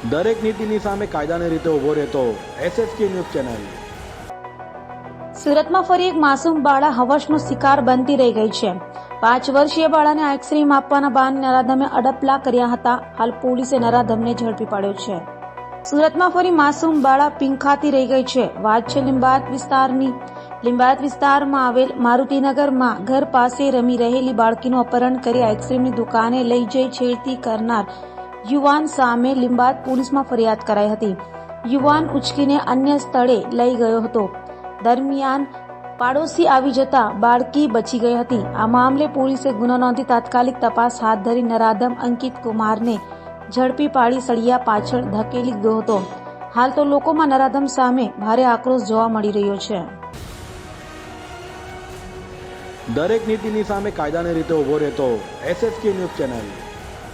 દરેક નીતિની સામે કાયદાની રીતે ઊભો રહેતો SSK ન્યૂઝ ચેનલ। સુરતમાં ફરી એક માસૂમ બાળા હવસનો શિકાર બનતી રહી ગઈ છે। 5 વર્ષીય બાળાને આઈસ્ક્રીમ આપવાના બહાને નરાધમે અડપલા કર્યા હતા। હાલ પોલીસે નરાધમને ઝડપી પાડ્યો છે। સુરતમાં ફરી માસૂમ બાળા પીંખાતી રહી ગઈ છે। વાત છે લિંબાયત વિસ્તારમાં આવેલ મારુતિનગરમાં ઘર પાસે રમી રહેલી બાળકીનું અપહરણ કરી આઈસ્ક્રીમની દુકાને લઈ જઈ છેડતી કરનાર યુવાન સામે લિંબાયત પોલીસમાં ફરિયાદ કરાઈ હતી। યુવાન ઉચકીને અન્ય સ્થળે લઈ ગયો હતો। દરમિયાન પાડોશી આવી જતા બાળકી બચી ગઈ હતી। આ મામલે પોલીસે ગુનો નોંધી તાત્કાલિક તપાસ હાથ ધરી નરાધમ અંકિત કુમારને ઝડપી પાડી સળિયા પાછળ ધકેલી દીધો હતો। હાલ તો લોકોમાં નરાધમ સામે ભારે આક્રોશ જોવા મળી રહ્યો છે। દરેક નીતિની સામે કાયદાની રીતે ઊભો રહેતો SSK ન્યૂઝ ચેનલ।